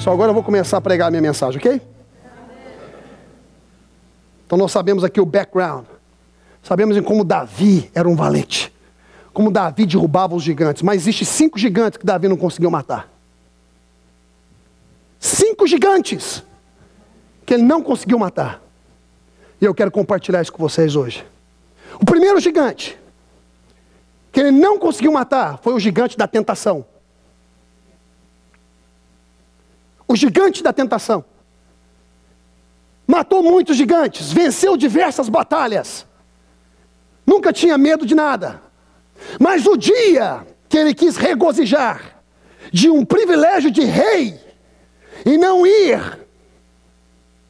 Só agora eu vou começar a pregar a minha mensagem, ok? Então nós sabemos aqui o background. Sabemos em como Davi era um valente. Como Davi derrubava os gigantes. Mas existem 5 gigantes que Davi não conseguiu matar. 5 gigantes que ele não conseguiu matar. E eu quero compartilhar isso com vocês hoje. O primeiro gigante que ele não conseguiu matar foi o gigante da tentação. O gigante da tentação. Matou muitos gigantes, venceu diversas batalhas. Nunca tinha medo de nada. Mas o dia que ele quis regozijar de um privilégio de rei e não ir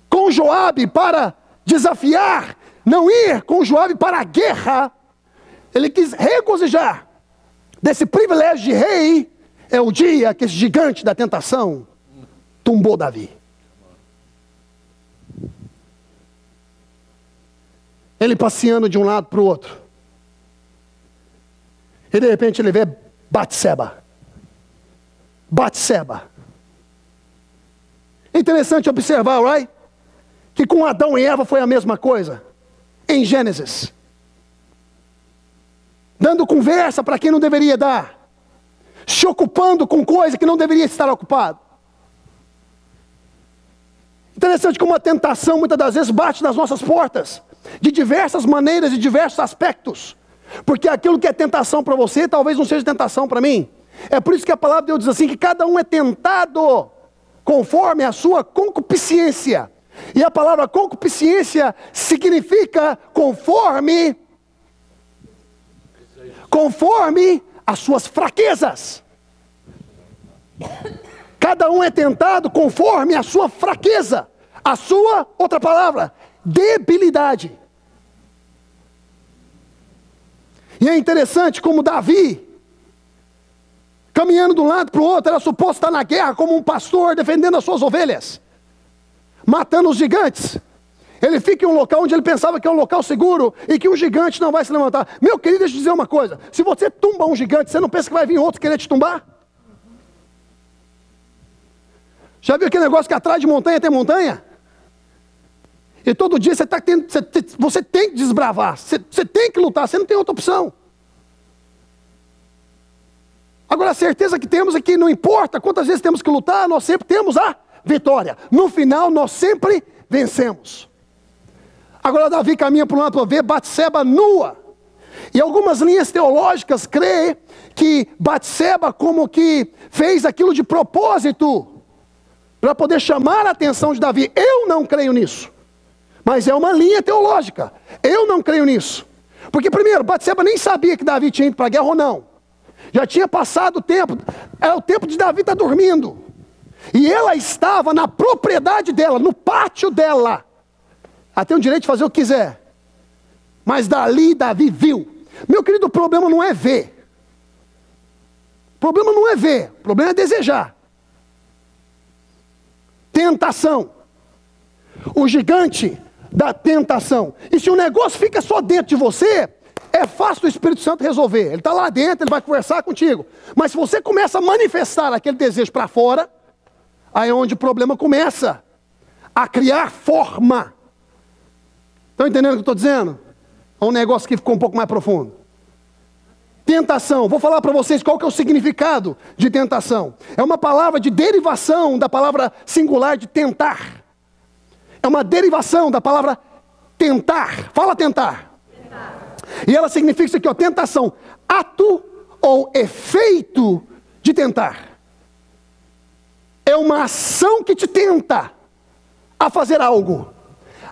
com Joabe para desafiar, não ir com Joabe para a guerra, ele quis regozijar desse privilégio de rei, é o dia que esse gigante da tentação tumbou Davi. Ele passeando de um lado para o outro. E de repente ele vê Batseba. Batseba. É interessante observar, right? Que com Adão e Eva foi a mesma coisa. Em Gênesis. Dando conversa para quem não deveria dar. Se ocupando com coisa que não deveria estar ocupado. Interessante como a tentação muitas das vezes bate nas nossas portas. De diversas maneiras e diversos aspectos. Porque aquilo que é tentação para você, talvez não seja tentação para mim. É por isso que a palavra de Deus diz assim, que cada um é tentado conforme a sua concupiscência. E a palavra concupiscência significa conforme as suas fraquezas. Cada um é tentado conforme a sua fraqueza. A sua, outra palavra, debilidade. E é interessante como Davi, caminhando de um lado para o outro, era suposto estar na guerra como um pastor defendendo as suas ovelhas, matando os gigantes. Ele fica em um local onde ele pensava que é um local seguro e que um gigante não vai se levantar. Meu querido, deixa eu dizer uma coisa. Se você tumba um gigante, você não pensa que vai vir outro querer te tumbar? Já viu aquele negócio que atrás de montanha tem montanha? E todo dia você tem que desbravar, você tem que lutar, você não tem outra opção. Agora a certeza que temos é que não importa quantas vezes temos que lutar, nós sempre temos a vitória. No final nós sempre vencemos. Agora Davi caminha para um lado para ver Batseba nua. E algumas linhas teológicas creem que Batseba como que fez aquilo de propósito, para poder chamar a atenção de Davi. Eu não creio nisso. Mas é uma linha teológica. Eu não creio nisso. Porque primeiro, Batseba nem sabia que Davi tinha ido para a guerra ou não. Já tinha passado o tempo. É o tempo de Davi estar dormindo. E ela estava na propriedade dela, no pátio dela. Ela tem o direito de fazer o que quiser. Mas dali Davi viu. Meu querido, o problema não é ver. O problema não é ver. O problema é desejar. Tentação. O gigante da tentação. E se o negócio fica só dentro de você, é fácil o Espírito Santo resolver. Ele está lá dentro, ele vai conversar contigo. Mas se você começa a manifestar aquele desejo para fora, aí é onde o problema começa a criar forma. Estão entendendo o que eu estou dizendo? É um negócio que ficou um pouco mais profundo. Tentação. Vou falar para vocês qual que é o significado de tentação. É uma palavra de derivação da palavra singular de tentar. É uma derivação da palavra tentar. Fala tentar. Tentar. E ela significa isso aqui, ó, tentação. Ato ou efeito de tentar. É uma ação que te tenta a fazer algo.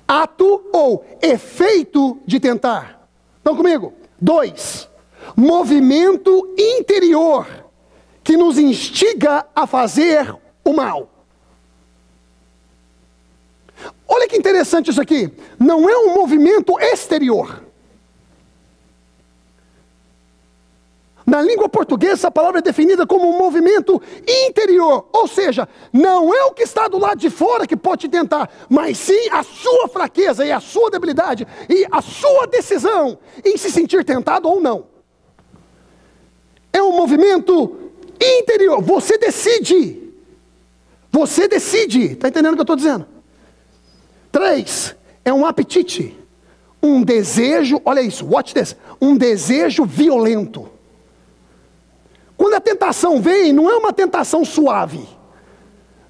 Ato ou efeito de tentar. Estão comigo? 2. Movimento interior que nos instiga a fazer o mal. Olha que interessante isso aqui. Não é um movimento exterior. Na língua portuguesa, essa palavra é definida como um movimento interior. Ou seja, não é o que está do lado de fora que pode te tentar, mas sim a sua fraqueza e a sua debilidade e a sua decisão em se sentir tentado ou não. É um movimento interior. Você decide. Você decide. Está entendendo o que eu estou dizendo? 3, é um apetite. Um desejo, olha isso, watch this. Um desejo violento. Quando a tentação vem, não é uma tentação suave.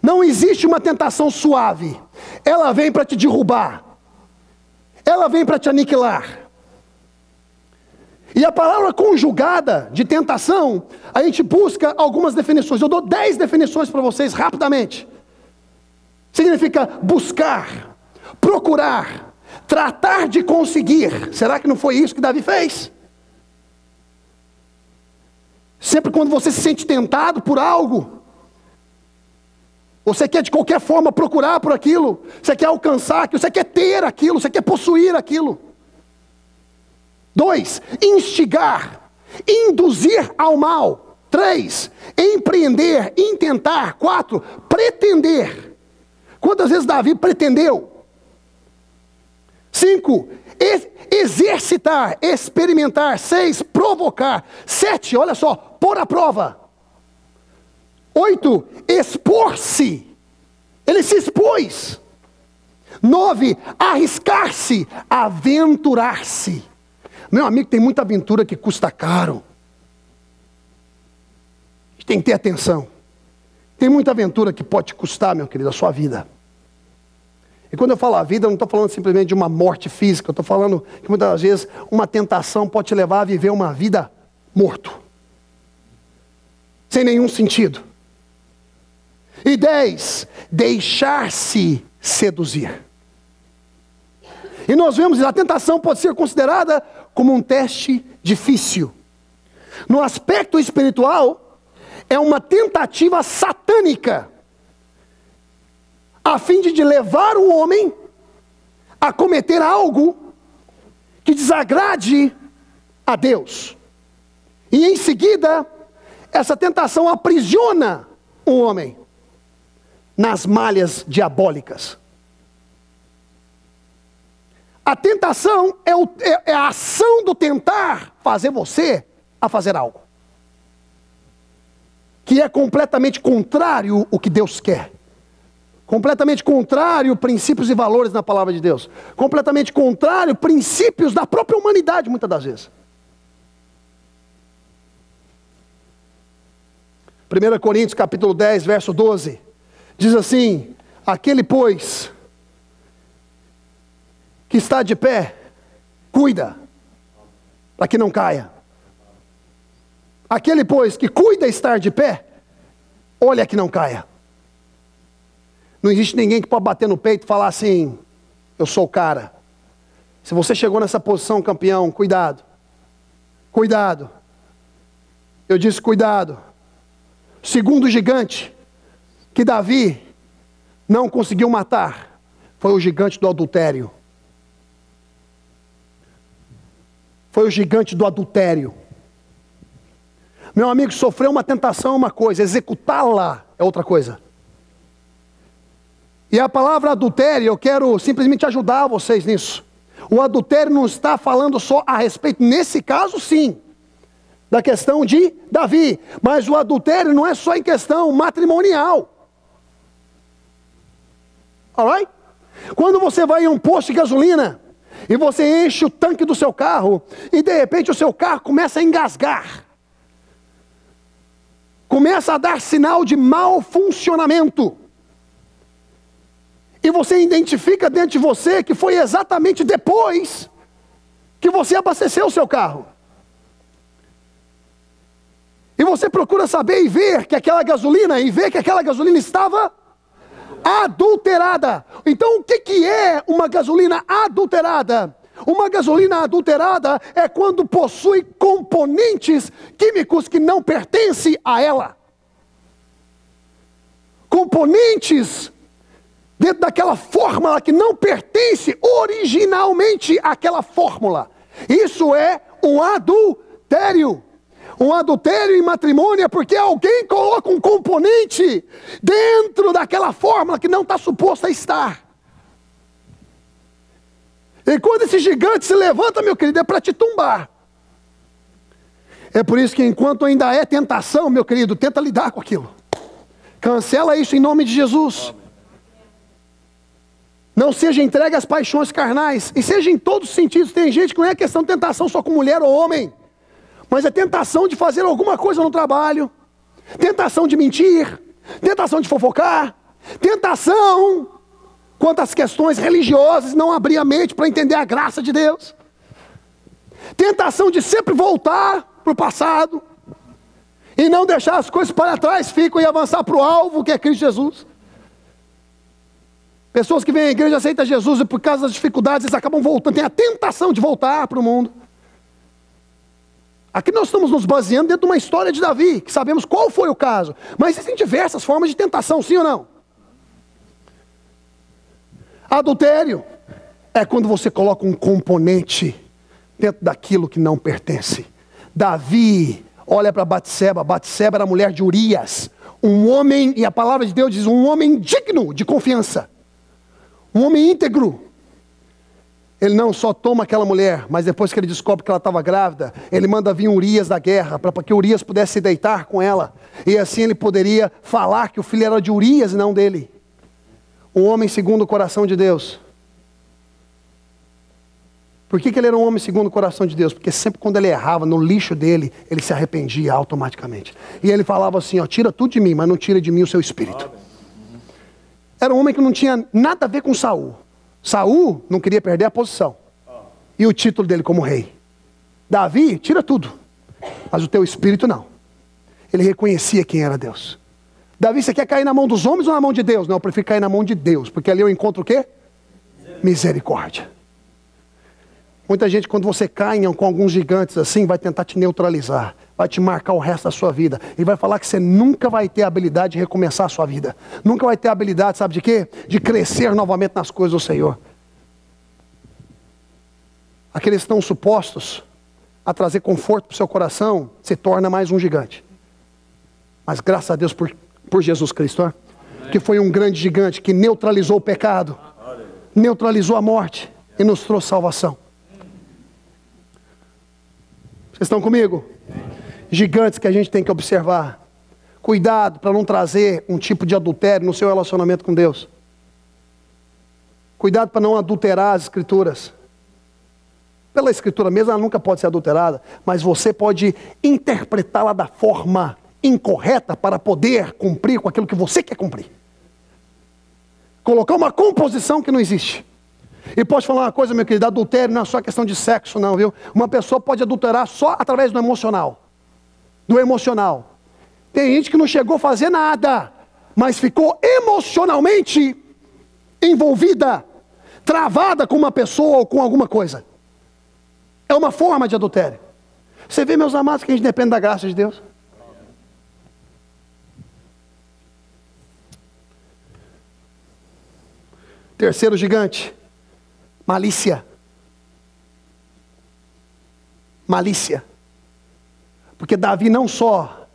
Não existe uma tentação suave. Ela vem para te derrubar. Ela vem para te aniquilar. E a palavra conjugada de tentação, a gente busca algumas definições. Eu dou 10 definições para vocês rapidamente. Significa buscar, procurar, tratar de conseguir. Será que não foi isso que Davi fez? Sempre quando você se sente tentado por algo, você quer de qualquer forma procurar por aquilo, você quer alcançar aquilo, você quer ter aquilo, você quer possuir aquilo. 2, instigar, induzir ao mal. 3, empreender, intentar. 4, pretender. Quantas vezes Davi pretendeu? 5, exercitar, experimentar. 6, provocar. 7, olha só, pôr à prova. 8, expor-se. Ele se expôs. 9, arriscar-se, aventurar-se. Meu amigo, tem muita aventura que custa caro. A gente tem que ter atenção. Tem muita aventura que pode te custar, meu querido, a sua vida. E quando eu falo a vida, eu não estou falando simplesmente de uma morte física. Eu estou falando que muitas vezes uma tentação pode te levar a viver uma vida morto. Sem nenhum sentido. E 10, deixar-se seduzir. E nós vemos que a tentação pode ser considerada como um teste difícil. No aspecto espiritual, é uma tentativa satânica, a fim de levar o homem a cometer algo que desagrade a Deus. E em seguida, essa tentação aprisiona o homem nas malhas diabólicas. A tentação é a ação do tentar fazer você a fazer algo que é completamente contrário ao que Deus quer. Completamente contrário princípios e valores na palavra de Deus. Completamente contrário princípios da própria humanidade, muitas das vezes. 1 Coríntios capítulo 10, verso 12. Diz assim: aquele, pois, que está de pé, cuida, para que não caia. Aquele, pois, que cuida estar de pé, olha que não caia. Não existe ninguém que pode bater no peito e falar assim: eu sou o cara. Se você chegou nessa posição, campeão, cuidado. Cuidado. Eu disse cuidado. Segundo gigante que Davi não conseguiu matar foi o gigante do adultério. Foi o gigante do adultério. Meu amigo, sofrer uma tentação é uma coisa, executá-la é outra coisa. E a palavra adultério, eu quero simplesmente ajudar vocês nisso. O adultério não está falando só a respeito, nesse caso sim, da questão de Davi. Mas o adultério não é só em questão matrimonial. Alright? Quando você vai em um posto de gasolina e você enche o tanque do seu carro e de repente o seu carro começa a engasgar, começa a dar sinal de mau funcionamento, e você identifica dentro de você que foi exatamente depois que você abasteceu o seu carro, e você procura saber e ver que aquela gasolina estava adulterada. Então o que é uma gasolina adulterada? Uma gasolina adulterada é quando possui componentes químicos que não pertencem a ela. Componentes dentro daquela fórmula que não pertence originalmente àquela fórmula. Isso é um adultério. Um adultério em matrimônio é porque alguém coloca um componente dentro daquela fórmula que não está suposto a estar. E quando esse gigante se levanta, meu querido, é para te tumbar. É por isso que enquanto ainda é tentação, meu querido, tenta lidar com aquilo. Cancela isso em nome de Jesus. Não seja entregue às paixões carnais. E seja em todos os sentidos. Tem gente que não é questão de tentação só com mulher ou homem. Mas é tentação de fazer alguma coisa no trabalho. Tentação de mentir. Tentação de fofocar. Tentação quanto às questões religiosas. Não abrir a mente para entender a graça de Deus. Tentação de sempre voltar para o passado. E não deixar as coisas para trás. Ficam e avançar para o alvo que é Cristo Jesus. Pessoas que vêm à igreja, aceitam Jesus e por causa das dificuldades eles acabam voltando. Tem a tentação de voltar para o mundo. Aqui nós estamos nos baseando dentro de uma história de Davi, que sabemos qual foi o caso. Mas existem diversas formas de tentação, sim ou não? Adultério é quando você coloca um componente dentro daquilo que não pertence. Davi olha para Batseba. Batseba era a mulher de Urias. Um homem, e a palavra de Deus diz, um homem digno de confiança. Um homem íntegro. Ele não só toma aquela mulher, mas depois que ele descobre que ela estava grávida, ele manda vir Urias da guerra, para que Urias pudesse se deitar com ela. E assim ele poderia falar que o filho era de Urias e não dele. Um homem segundo o coração de Deus. Por que ele era um homem segundo o coração de Deus? Porque sempre quando ele errava, no lixo dele, ele se arrependia automaticamente. E ele falava assim, ó, tira tudo de mim, mas não tira de mim o seu espírito. Era um homem que não tinha nada a ver com Saul. Saul não queria perder a posição. E o título dele como rei. Davi, tira tudo. Mas o teu espírito não. Ele reconhecia quem era Deus. Davi, você quer cair na mão dos homens ou na mão de Deus? Não, eu prefiro cair na mão de Deus. Porque ali eu encontro o quê? Misericórdia. Muita gente, quando você cai com alguns gigantes assim, vai tentar te neutralizar. Vai te marcar o resto da sua vida. E vai falar que você nunca vai ter a habilidade de recomeçar a sua vida. Nunca vai ter a habilidade, sabe de quê? De crescer novamente nas coisas do Senhor. Aqueles que estão supostos a trazer conforto para o seu coração, se torna mais um gigante. Mas graças a Deus por Jesus Cristo, ó, que foi um grande gigante que neutralizou o pecado, neutralizou a morte e nos trouxe salvação. Vocês estão comigo? Gigantes que a gente tem que observar. Cuidado para não trazer um tipo de adultério no seu relacionamento com Deus. Cuidado para não adulterar as escrituras. Pela escritura mesmo, ela nunca pode ser adulterada, mas você pode interpretá-la da forma incorreta para poder cumprir com aquilo que você quer cumprir. Colocar uma composição que não existe. E posso falar uma coisa, meu querido, adultério não é só questão de sexo não, viu? Uma pessoa pode adulterar só através do emocional. Do emocional. Tem gente que não chegou a fazer nada, mas ficou emocionalmente envolvida, travada com uma pessoa ou com alguma coisa. É uma forma de adultério. Você vê, meus amados, que a gente depende da graça de Deus. Terceiro gigante. Malícia. Malícia. Porque Davi não só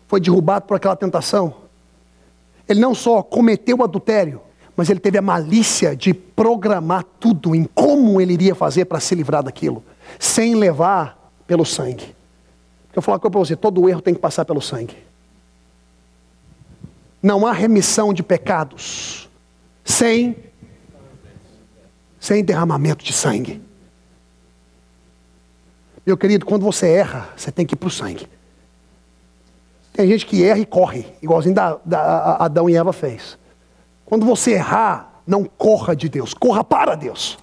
foi derrubado por aquela tentação, ele não só cometeu o adultério, mas ele teve a malícia de programar tudo em como ele iria fazer para se livrar daquilo, sem levar pelo sangue. Eu vou falar uma coisa para você, todo erro tem que passar pelo sangue. Não há remissão de pecados sem derramamento de sangue. Meu querido, quando você erra, você tem que ir para o sangue. Tem gente que erra e corre, igualzinho Adão e Eva fez. Quando você errar, não corra de Deus, corra para Deus.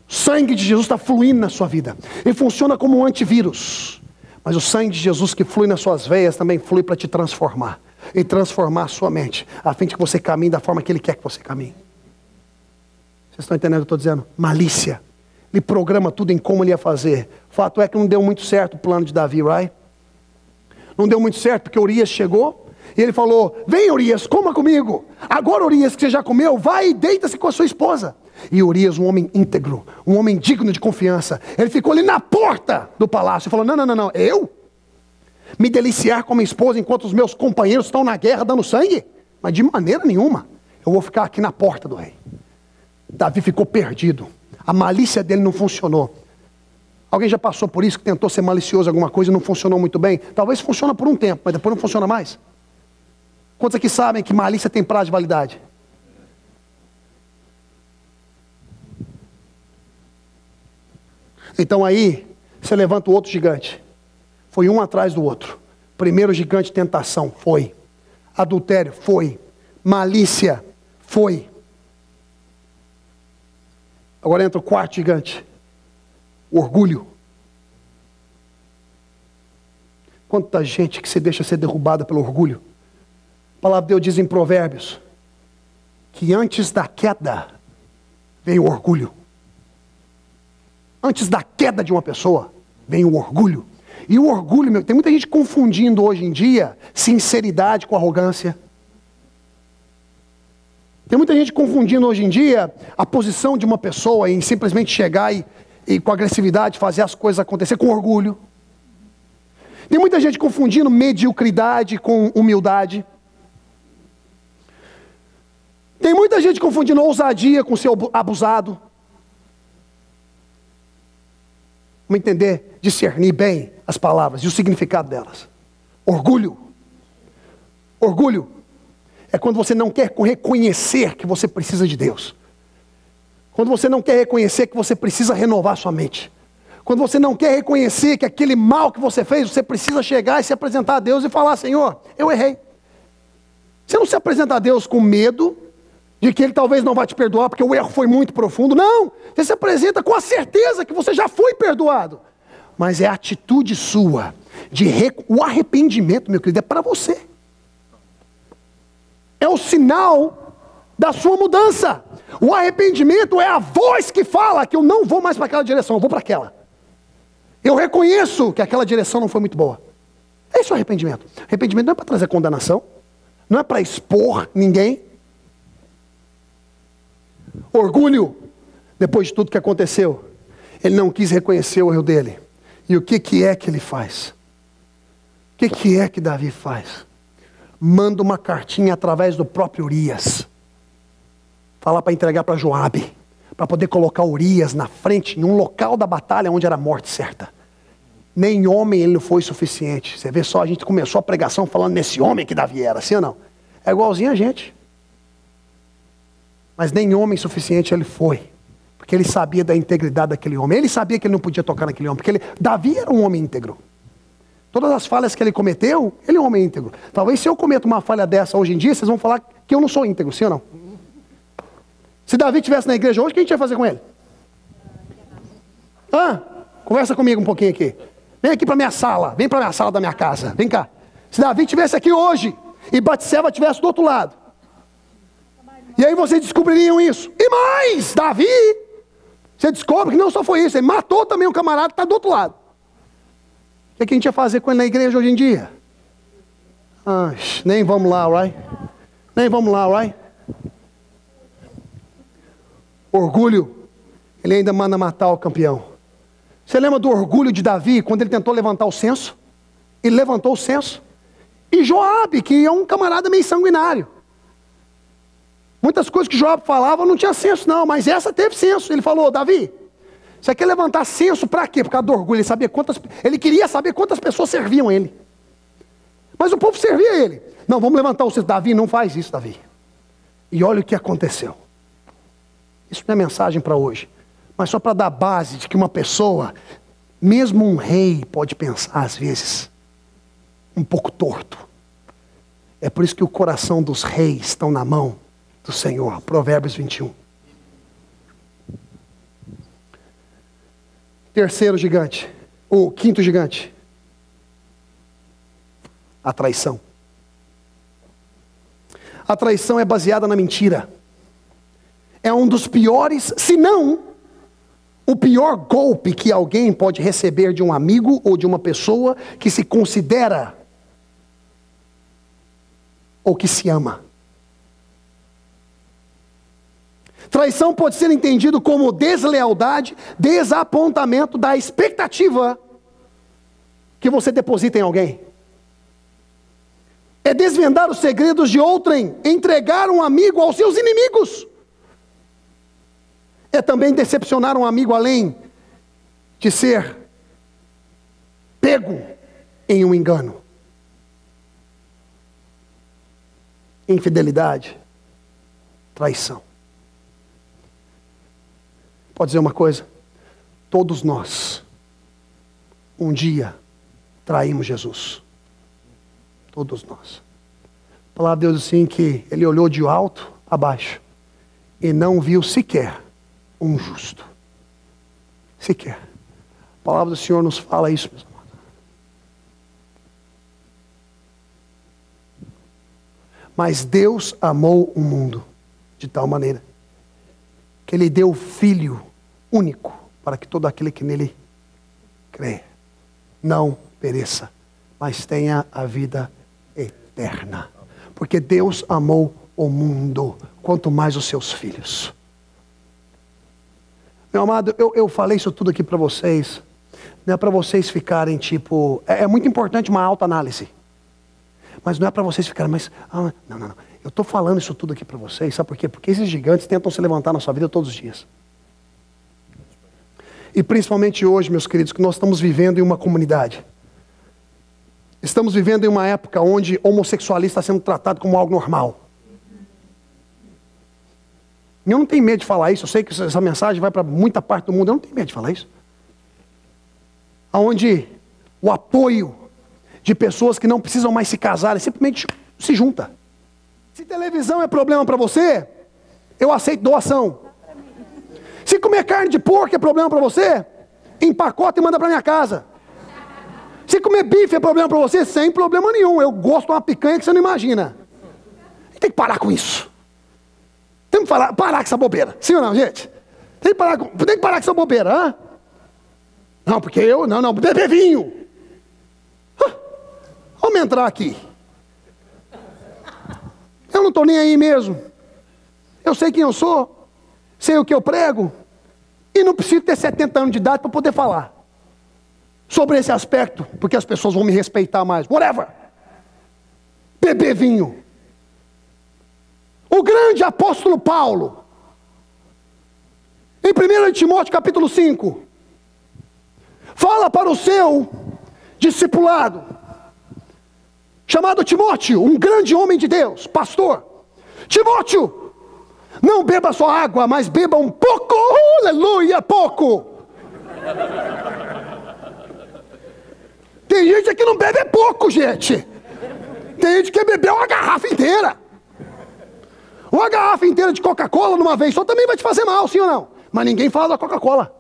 O sangue de Jesus está fluindo na sua vida. Ele funciona como um antivírus. Mas o sangue de Jesus que flui nas suas veias também flui para te transformar. E transformar a sua mente, a fim de que você caminhe da forma que Ele quer que você caminhe. Vocês estão entendendo o que eu estou dizendo? Malícia. Ele programa tudo em como ele ia fazer. O fato é que não deu muito certo o plano de Davi, right? Não deu muito certo porque Urias chegou e ele falou, vem Urias, coma comigo. Agora Urias, que você já comeu, vai e deita-se com a sua esposa. E Urias, um homem íntegro, um homem digno de confiança, ele ficou ali na porta do palácio e falou, não, eu? Me deliciar com minha esposa enquanto os meus companheiros estão na guerra dando sangue? Mas de maneira nenhuma, eu vou ficar aqui na porta do rei. Davi ficou perdido. A malícia dele não funcionou. Alguém já passou por isso, que tentou ser malicioso em alguma coisa e não funcionou muito bem? Talvez funcione por um tempo, mas depois não funciona mais. Quantos aqui sabem que malícia tem prazo de validade? Então aí, você levanta o outro gigante. Foi um atrás do outro. Primeiro gigante, tentação, foi. Adultério, foi. Malícia, foi. Agora entra o quarto gigante. Orgulho. Quanta gente que se deixa ser derrubada pelo orgulho. A palavra de Deus diz em Provérbios que antes da queda veio o orgulho. Antes da queda de uma pessoa vem o orgulho. E o orgulho, tem muita gente confundindo hoje em dia sinceridade com arrogância. Tem muita gente confundindo hoje em dia a posição de uma pessoa em simplesmente chegar e com agressividade fazer as coisas acontecer com orgulho. Tem muita gente confundindo mediocridade com humildade. Tem muita gente confundindo ousadia com ser abusado. Vamos entender, discernir bem as palavras e o significado delas. Orgulho. Orgulho é quando você não quer reconhecer que você precisa de Deus. Quando você não quer reconhecer que você precisa renovar sua mente. Quando você não quer reconhecer que aquele mal que você fez, você precisa chegar e se apresentar a Deus e falar: Senhor, eu errei. Você não se apresenta a Deus com medo de que Ele talvez não vai te perdoar porque o erro foi muito profundo. Não, você se apresenta com a certeza que você já foi perdoado. Mas é a atitude sua, o arrependimento, meu querido, é para você. É o sinal da sua mudança. O arrependimento é a voz que fala que eu não vou mais para aquela direção, eu vou para aquela. Eu reconheço que aquela direção não foi muito boa. Esse é o arrependimento. Arrependimento não é para trazer condenação, não é para expor ninguém. Orgulho, depois de tudo que aconteceu, ele não quis reconhecer o erro dele. E o que é que ele faz? O que é que Davi faz? Manda uma cartinha através do próprio Urias. Fala para entregar para Joabe, para poder colocar Urias na frente, em um local da batalha onde era a morte certa. Nem homem ele não foi suficiente. Você vê só, a gente começou a pregação falando nesse homem que Davi era, assim ou não? É igualzinho a gente. Mas nem homem suficiente ele foi. Porque ele sabia da integridade daquele homem. Ele sabia que ele não podia tocar naquele homem. Porque Davi era um homem íntegro. Todas as falhas que ele cometeu, ele é um homem íntegro. Talvez se eu cometo uma falha dessa hoje em dia, vocês vão falar que eu não sou íntegro, sim ou não? Se Davi estivesse na igreja hoje, o que a gente ia fazer com ele? Conversa comigo um pouquinho aqui. Vem aqui para minha sala. Vem para minha sala da minha casa. Vem cá. Se Davi estivesse aqui hoje e Batseba estivesse do outro lado. E aí vocês descobririam isso. E mais, Davi, você descobre que não só foi isso, ele matou também um camarada que está do outro lado. O que a gente ia fazer com ele na igreja hoje em dia? Nem vamos lá, right? Nem vamos lá, right? Orgulho, ele ainda manda matar o campeão. Você lembra do orgulho de Davi, quando ele tentou levantar o censo? Ele levantou o censo. E Joabe, que é um camarada meio sanguinário. Muitas coisas que Joabe falava não tinha censo não, mas essa teve censo. Ele falou: Davi, você quer levantar censo para quê? Por causa do orgulho. Ele queria saber quantas pessoas serviam ele. Mas o povo servia ele. Não, vamos levantar o censo. Davi, não faz isso, Davi. E olha o que aconteceu. Isso não é mensagem para hoje, mas só para dar base de que uma pessoa, mesmo um rei, pode pensar às vezes um pouco torto. É por isso que o coração dos reis estão na mão do Senhor. Provérbios 21. Terceiro gigante, o quinto gigante, a traição. A traição é baseada na mentira. É um dos piores, se não o pior golpe que alguém pode receber de um amigo ou de uma pessoa que se considera ou que se ama. Traição pode ser entendido como deslealdade, desapontamento da expectativa que você deposita em alguém. É desvendar os segredos de outrem, entregar um amigo aos seus inimigos. É também decepcionar um amigo além de ser pego em um engano. infidelidade, traição. Pode dizer uma coisa? Todos nós, um dia, traímos Jesus. Todos nós. A palavra de Deus diz assim que ele olhou de alto a baixo e não viu sequer um justo. Sequer. A palavra do Senhor nos fala isso, meus amados. Mas Deus amou o mundo de tal maneira que Ele deu o Filho único para que todo aquele que nele crê não pereça, mas tenha a vida eterna. Porque Deus amou o mundo, quanto mais os seus filhos. Meu amado, eu falei isso tudo aqui para vocês, não é para vocês ficarem tipo... É muito importante uma autoanálise. Mas não é para vocês ficarem, não. Eu estou falando isso tudo aqui para vocês, sabe por quê? Porque esses gigantes tentam se levantar na sua vida todos os dias. E principalmente hoje, meus queridos, que nós estamos vivendo em uma comunidade. Estamos vivendo em uma época onde homossexualista está sendo tratado como algo normal. Eu não tenho medo de falar isso, eu sei que essa mensagem vai para muita parte do mundo, eu não tenho medo de falar isso. Onde o apoio de pessoas que não precisam mais se casarem, simplesmente se junta. Se televisão é problema para você, eu aceito doação. Se comer carne de porco é problema para você, empacota e manda para minha casa. Se comer bife é problema para você, sem problema nenhum. Eu gosto de uma picanha que você não imagina. Tem que parar com isso. Tem que parar com essa bobeira. Sim ou não, gente? Tem que parar com essa bobeira, hã? Não, porque eu... Não, beber vinho. Vamos entrar aqui. Eu não estou nem aí mesmo. Eu sei quem eu sou. Sei o que eu prego. E não preciso ter 70 anos de idade para poder falar sobre esse aspecto, porque as pessoas vão me respeitar mais. Whatever. Beber vinho. O grande apóstolo Paulo, em 1 Timóteo capítulo 5, fala para o seu discipulado, chamado Timóteo, um grande homem de Deus, pastor. Timóteo, não beba só água, mas beba um pouco, aleluia, pouco. Tem gente que não bebe pouco, gente. Tem gente que quer beber uma garrafa inteira. Uma garrafa inteira de Coca-Cola numa vez só também vai te fazer mal, sim ou não? Mas ninguém fala da Coca-Cola.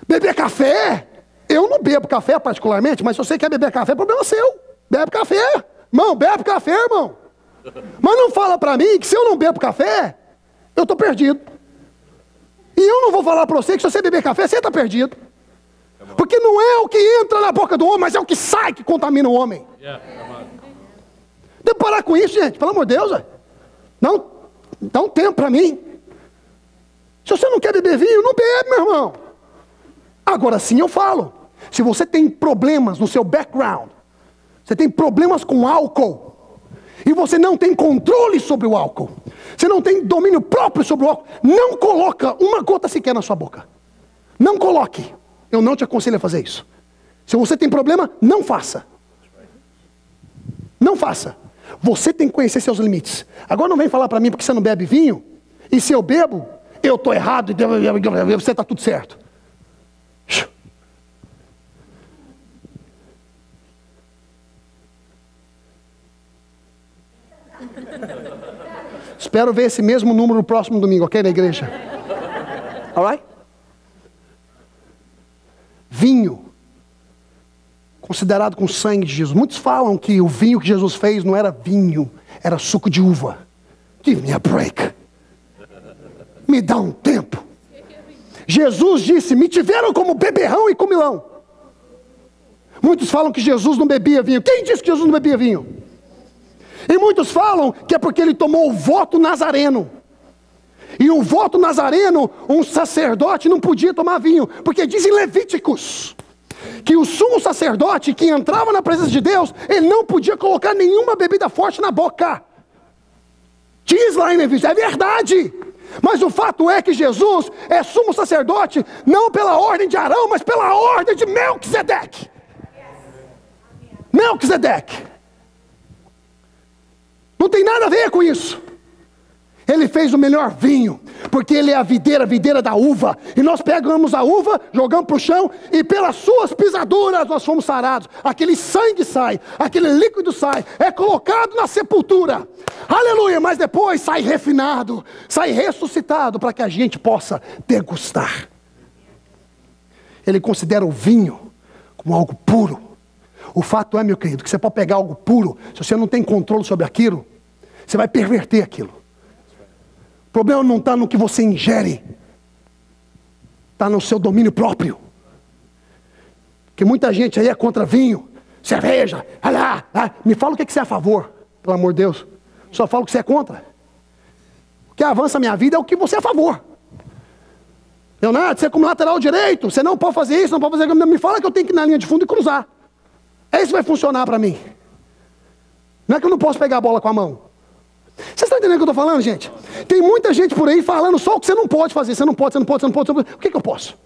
Beber café, eu não bebo café particularmente, mas se você quer beber café, é problema seu. Bebe café. Irmão, bebe café, irmão. Mas não fala pra mim que se eu não bebo café, eu tô perdido. E eu não vou falar pra você que se você beber café, você tá perdido. Porque não é o que entra na boca do homem, mas é o que sai que contamina o homem. Tem que parar com isso, gente, pelo amor de Deus. Não, dá um tempo para mim. Se você não quer beber vinho, não bebe, meu irmão. Agora sim eu falo. Se você tem problemas no seu background, você tem problemas com álcool, e você não tem controle sobre o álcool, você não tem domínio próprio sobre o álcool, não coloca uma gota sequer na sua boca. Não coloque. Eu não te aconselho a fazer isso. Se você tem problema, não faça. Não faça. Você tem que conhecer seus limites. Agora não vem falar para mim porque você não bebe vinho, e se eu bebo, eu estou errado, e você está tudo certo. Espero ver esse mesmo número no próximo domingo, ok, na igreja? Alright? Vinho, considerado com sangue de Jesus. Muitos falam que o vinho que Jesus fez não era vinho, era suco de uva. Give me a break. Me dá um tempo. Jesus disse, me tiveram como beberrão e comilão. Muitos falam que Jesus não bebia vinho. Quem disse que Jesus não bebia vinho? E muitos falam que é porque ele tomou o voto nazareno. E o voto nazareno, um sacerdote não podia tomar vinho, porque diz em Levíticos que o sumo sacerdote que entrava na presença de Deus, ele não podia colocar nenhuma bebida forte na boca. Diz lá em Levíticos, é verdade. Mas o fato é que Jesus é sumo sacerdote, não pela ordem de Arão, mas pela ordem de Melquisedeque. Melquisedeque. Não tem nada a ver com isso. Ele fez o melhor vinho, porque ele é a videira da uva. E nós pegamos a uva, jogamos para o chão, e pelas suas pisaduras nós fomos sarados. Aquele sangue sai, aquele líquido sai, é colocado na sepultura. Aleluia, mas depois sai refinado, sai ressuscitado, para que a gente possa degustar. Ele considera o vinho como algo puro. O fato é, meu querido, que você pode pegar algo puro, se você não tem controle sobre aquilo, você vai perverter aquilo. O problema não está no que você ingere, está no seu domínio próprio. Porque muita gente aí é contra vinho, cerveja, me fala o que você é a favor, pelo amor de Deus. Só fala o que você é contra. O que avança a minha vida é o que você é a favor. Leonardo, você é como lateral direito, você não pode fazer isso, não pode fazer aquilo. Me fala que eu tenho que ir na linha de fundo e cruzar. É isso que vai funcionar para mim. Não é que eu não posso pegar a bola com a mão. Vocês estão entendendo o que eu estou falando, gente? Tem muita gente por aí falando só o que você não pode fazer. Você não pode. O que eu posso?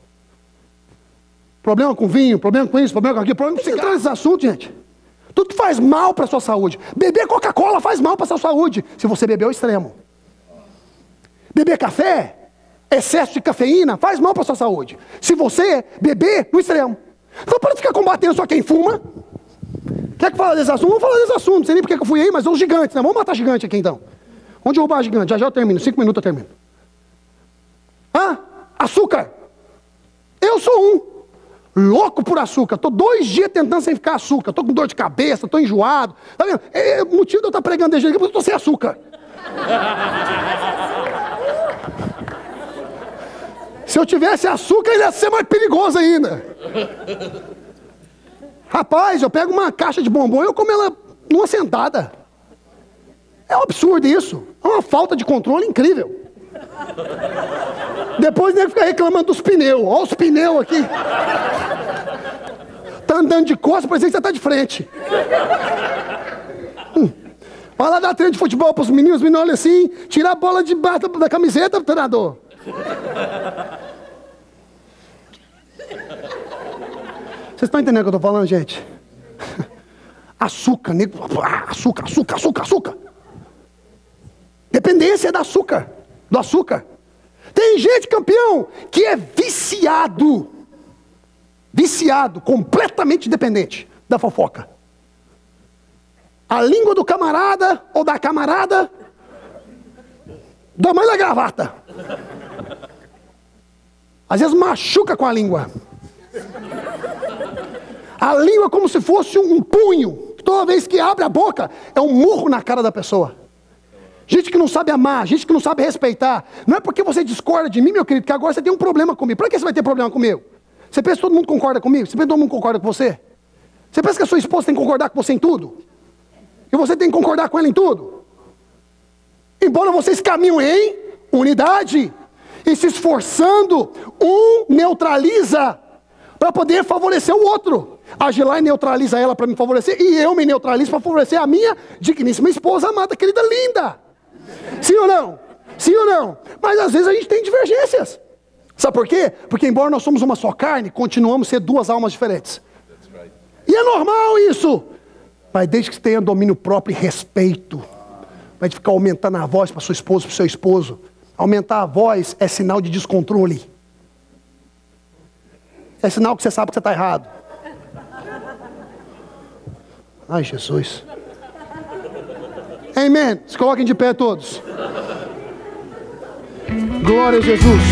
Problema com vinho, problema com isso, problema com aquilo, problema com cigarro. Esse assunto, gente. Tudo que faz mal para a sua saúde. Beber Coca-Cola faz mal para a sua saúde, se você beber ao extremo. Beber café, excesso de cafeína, faz mal para a sua saúde, se você beber no extremo. Então para de ficar combatendo só quem fuma. Quer que fale desse assunto? Vamos falar desse assunto. Não sei nem porque eu fui aí, mas são os gigantes, né? Vamos matar gigante aqui então. Vamos derrubar gigante. Já eu termino. 5 minutos eu termino. Açúcar. Eu sou louco por açúcar. Estou 2 dias tentando sem ficar açúcar. Estou com dor de cabeça, estou enjoado. Tá vendo? O motivo de eu estar pregando desse jeito é porque eu estou sem açúcar. Se eu tivesse açúcar, ele ia ser mais perigoso ainda. Rapaz, eu pego uma caixa de bombom e eu como ela numa sentada. É um absurdo isso. É uma falta de controle incrível. Depois o nego fica reclamando dos pneus. Olha os pneus aqui. Tá andando de costas, parece que você tá de frente. Vai lá dar treino de futebol para os meninos olham assim, tirar a bola de bata da camiseta do treinador. Vocês estão entendendo o que eu estou falando, gente? Açúcar, nego. Açúcar. Dependência do açúcar. Tem gente, campeão, que é viciado, completamente dependente da fofoca. A língua do camarada ou da camarada, da mãe da gravata. Às vezes machuca com a língua. A língua é como se fosse um punho. Toda vez que abre a boca, é um murro na cara da pessoa. Gente que não sabe amar, gente que não sabe respeitar. Não é porque você discorda de mim, meu querido, que agora você tem um problema comigo. Por que você vai ter problema comigo? Você pensa que todo mundo concorda comigo? Você pensa que todo mundo concorda com você? Você pensa que a sua esposa tem que concordar com você em tudo? E você tem que concordar com ela em tudo? Embora vocês caminham em unidade e se esforçando, um neutraliza para poder favorecer o outro. A Gilai neutraliza ela para me favorecer e eu me neutralizo para favorecer a minha digníssima esposa, amada, querida, linda. Sim ou não? Sim ou não? Mas às vezes a gente tem divergências. Sabe por quê? Porque embora nós somos uma só carne, continuamos a ser 2 almas diferentes. E é normal isso. Mas desde que você tenha domínio próprio e respeito, vai ficar aumentando a voz para sua esposa, para o seu esposo. Aumentar a voz é sinal de descontrole. É sinal que você sabe que você está errado. Ai, Jesus. Amém. Se coloquem de pé todos. Glória a Jesus.